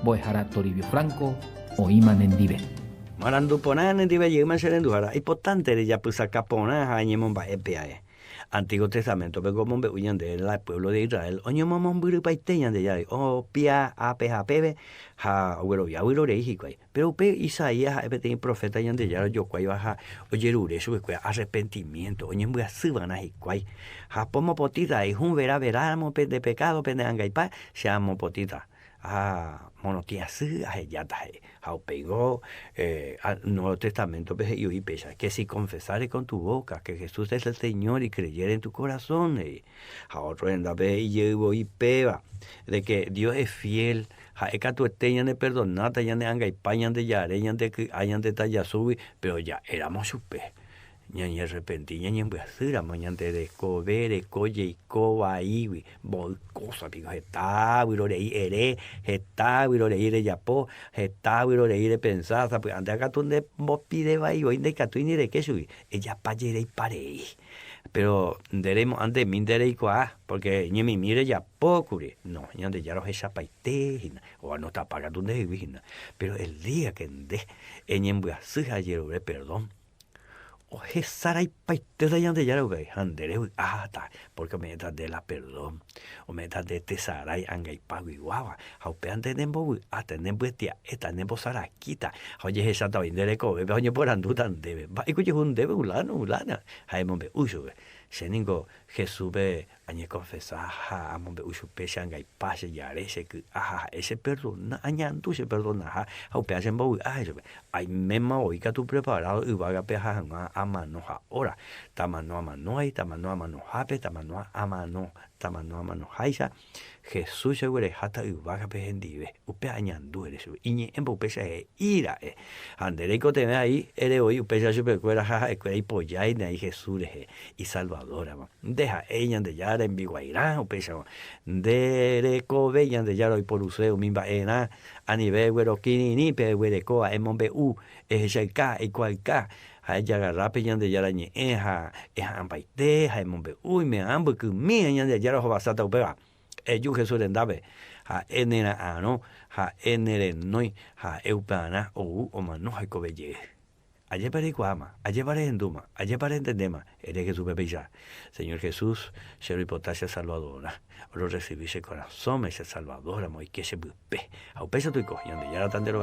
Boejara Toribio Franco, Oiman en Dive. Marandupona en Dive Yigman Serendujara, importante de Yapusacapona, Añemomba EPAE. Antiguo Testamento, pero como veían del pueblo de Israel, Oñomomon Burupaiteñan de Yari, o Pia, APJPB, Ha, Abuelo Yabuelo de Hiquay. Pero Pe Isaías, Ebetín Profeta Yan de Yaro, Yoquay Baja, Oyerure, su arrepentimiento, Oñembuya Subana Hiquay. Ha Pomo Potita, y un veramo de pecado, Penangaipa, se amo Potita. Monotia su ayata pegó al Nuevo Testamento y pesa que si confesare con tu boca que Jesús es el Señor y creyere en tu corazón a otro en la ve y llevo y peba de que Dios es fiel eka tu esteñan de perdonata yan de anga y pañan de yare yan de que hayan de tallasubi pero ya éramos supe ñaña arrepentí ñaña embuacira mañante de cobere coye y coba iwi bol cosa pico está wiro de ere está wiro de ire yapo está wiro de ire pensasa pues ande acá tú de vos pide va y hoy de que tú ni de que subir ella payere y pare pero deremos ante min derei kwa porque ñe mi mire ya pocure no ñande ya los esa paite o no está pagando de vina pero el día que ande ñe embuacira ayer perdón o Sarai paite de yande ya lo que andere ta porque me da de la perdón o me da de tesarai anga y pago y guava haupean de nembo atenden bestia esta nembo sarakita oye esa ta indere ko be oye por andu tan debe va y cuyo un debe ulana hay mombe uso seningo Jesús be añe confesar a mombe uso pesha anga y pase ya ese que ese perdón añandu se perdona haupean sembo eso ay mema oiga tu preparado y vaga peja amano ahora tamano amano hay tamano amano hape tamano amano haisa Jesús se huele hasta y vaga pejendive upe añandu eres y en pesa ira andereco te ve ahí eres hoy pesa super cuera y polla y Jesús y salvadora deja ella de yara en Biguairán pesa de coveñan de yara y por useo mimba ena a nivel güero kini ni pe güere coa en mombe es el K y cual K hay ya agarrar peñan de yarañe ampaite hay mombe me ambo que mi añan de yara basata upega yo Jesús le dabe enera ano enere noi eupana o mano hay cobelle ayer para guama ayer para enduma ayer para entendema eres Jesús bebeja Señor Jesús se lo hipotasia salvadora lo recibirse corazón ese salvador amo y que se bupe a upesa tu cogión de yara tan de lo